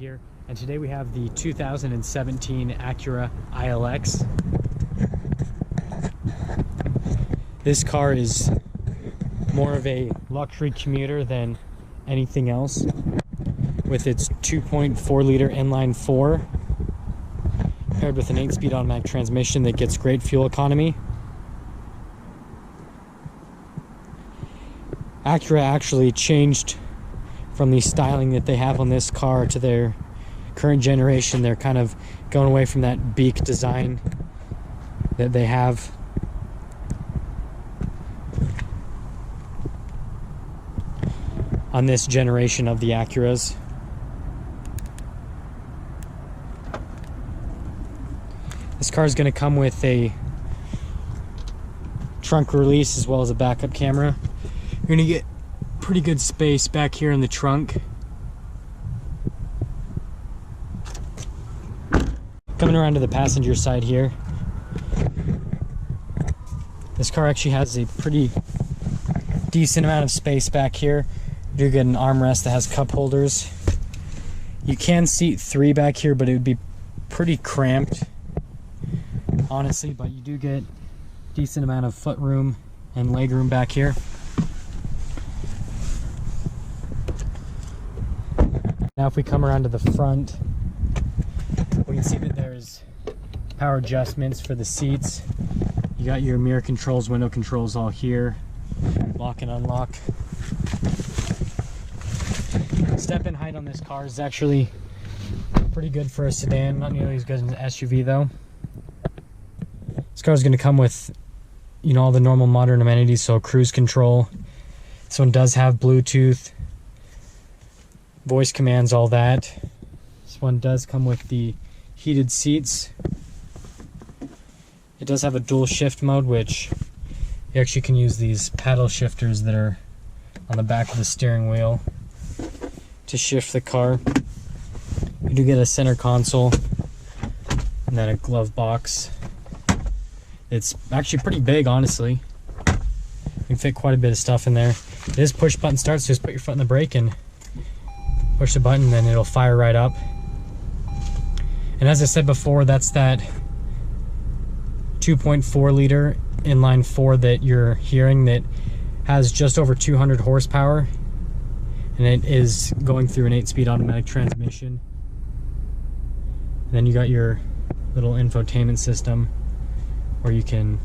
here, and today we have the 2017 Acura ILX. This car is more of a luxury commuter than anything else, with its 2.4 liter inline four paired with an 8-speed automatic transmission that gets great fuel economy. Acura actually changed from the styling that they have on this car to their current generation. They're kind of going away from that beak design that they have. On this generation of the Acuras. This car is going to come with a trunk release as well as a backup camera. You're going to get pretty good space back here in the trunk. Coming around to the passenger side here, this car actually has a pretty decent amount of space back here. You do get an armrest that has cup holders. You can seat 3 back here, but it would be pretty cramped, honestly, but you do get a decent amount of foot room and leg room back here. Now if we come around to the front, we can see that there's power adjustments for the seats. You got your mirror controls, window controls all here, lock and unlock. Step-in height on this car is actually pretty good for a sedan, not nearly as good as an SUV though. This car is going to come with, you know, all the normal modern amenities, so cruise control. This one does have Bluetooth, voice commands, all that. This one does come with the heated seats. It does have a dual shift mode, which you actually can use these paddle shifters that are on the back of the steering wheel to shift the car. You do get a center console and then a glove box. It's actually pretty big, honestly. You can fit quite a bit of stuff in there. It is push button start, so just put your foot in the brake and push the button, then it'll fire right up. And as I said before, that's that 2.4 liter inline four that you're hearing that has just over 200 horsepower, and it is going through an 8-speed automatic transmission. And then you got your little infotainment system where you can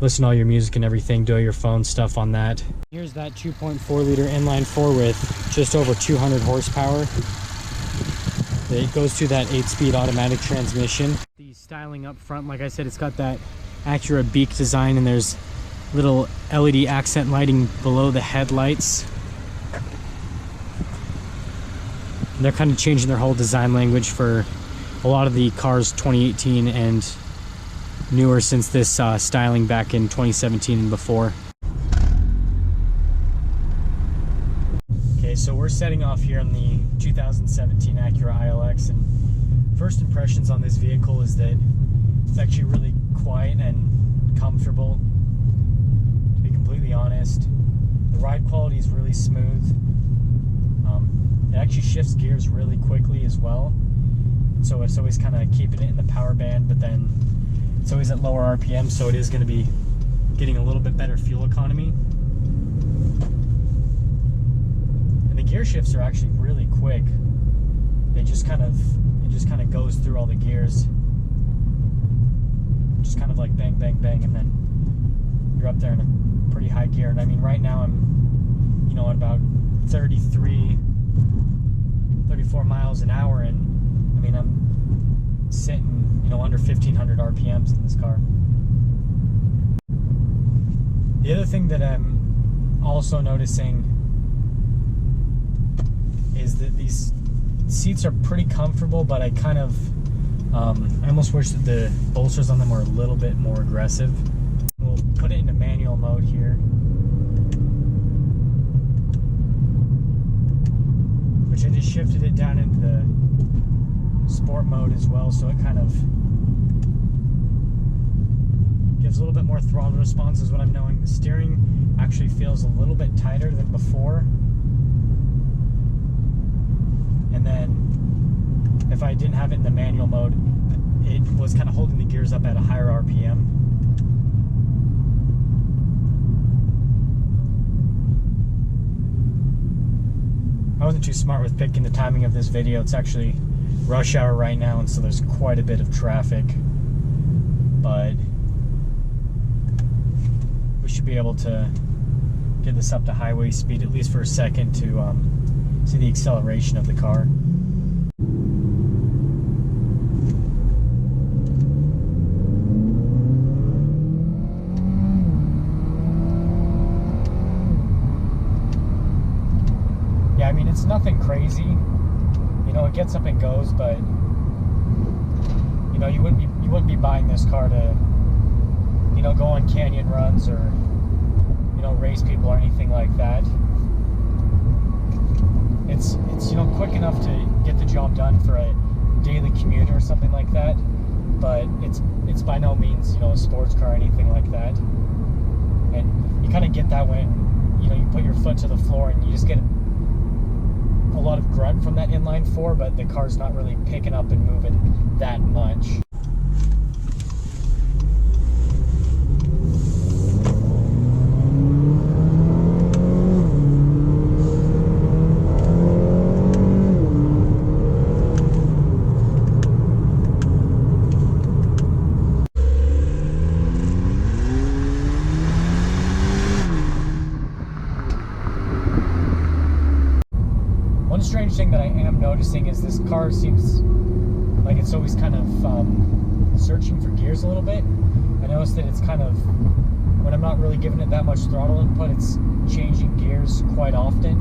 listen to all your music and everything, do all your phone stuff on that. Here's that 2.4 liter inline four with just over 200 horsepower. It goes through that 8-speed automatic transmission. The styling up front, like I said, it's got that Acura beak design, and there's little LED accent lighting below the headlights. And they're kind of changing their whole design language for a lot of the cars 2018 and newer since this styling back in 2017 and before. Okay, so we're setting off here on the 2017 Acura ILX, and first impressions on this vehicle is that it's actually really quiet and comfortable, to be completely honest. The ride quality is really smooth. It actually shifts gears really quickly as well, so it's always kind of keeping it in the power band, but then it's always at lower RPM, so it is going to be getting a little bit better fuel economy. And the gear shifts are actually really quick. It just kind of goes through all the gears, just kind of like bang, bang, bang, and then you're up there in a pretty high gear. And I mean, right now I'm, you know, at about 34 miles an hour, and I mean, I'm sitting, you know, under 1500 RPMs in this car. The other thing that I'm also noticing is that these seats are pretty comfortable, but I kind of I almost wish that the bolsters on them were a little bit more aggressive. We'll put it into manual mode here, which I just shifted it down into the sport mode as well, so it kind of gives a little bit more throttle response is what I'm knowing. The steering actually feels a little bit tighter than before, And then if I didn't have it in the manual mode, it was kind of holding the gears up at a higher RPM. I wasn't too smart with picking the timing of this video. It's actually rush hour right now, and so there's quite a bit of traffic. But we should be able to get this up to highway speed, at least for a second, to see the acceleration of the car. Yeah, I mean, it's nothing crazy. You know, it gets up and goes, but you know, you wouldn't be buying this car to, you know, go on canyon runs or, you know, race people or anything like that. It's you know, quick enough to get the job done for a daily commute or something like that, but it's by no means, you know, a sports car or anything like that. And you kind of get that when, you know, you put your foot to the floor and you just get a lot of grunt from that Inline Four, but the car's not really picking up and moving that much. One strange thing that I am noticing is this car seems like it's always kind of searching for gears a little bit. I noticed that it's kind of, when I'm not really giving it that much throttle input, it's changing gears quite often.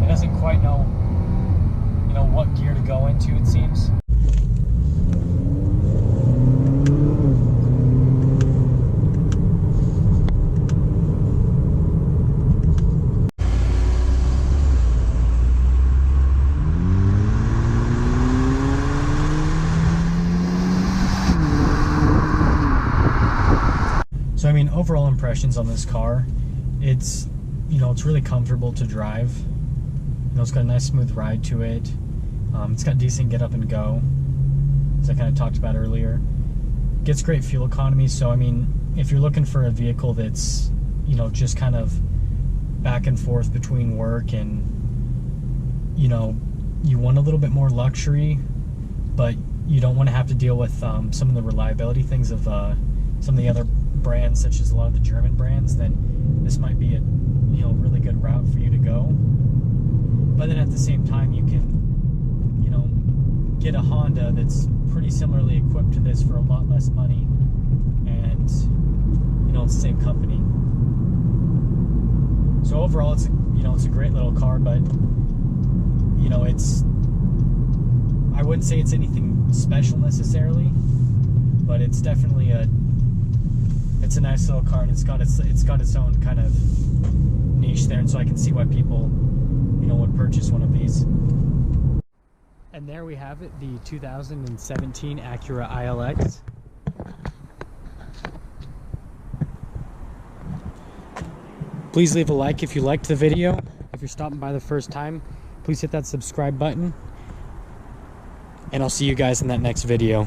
It doesn't quite know, you know, what gear to go into, it seems. So I mean, overall impressions on this car, it's, you know, it's really comfortable to drive. You know, it's got a nice smooth ride to it. It's got decent get up and go, as I kind of talked about earlier. Gets great fuel economy. So I mean, if you're looking for a vehicle that's, you know, just kind of back and forth between work and, you know, you want a little bit more luxury, but you don't want to have to deal with some of the reliability things of some of the other brands, such as a lot of the German brands, then this might be a, you know, really good route for you to go. But then at the same time, you can, you know, get a Honda that's pretty similarly equipped to this for a lot less money, and, you know, it's the same company. So overall, it's, you know, it's a great little car, but, you know, it's, I wouldn't say it's anything special necessarily, but it's definitely it's a nice little car, and it's got its own kind of niche there, and so I can see why people, you know, would purchase one of these. And there we have it, the 2017 Acura ILX. Please leave a like if you liked the video. If you're stopping by the first time, please hit that subscribe button, and I'll see you guys in that next video.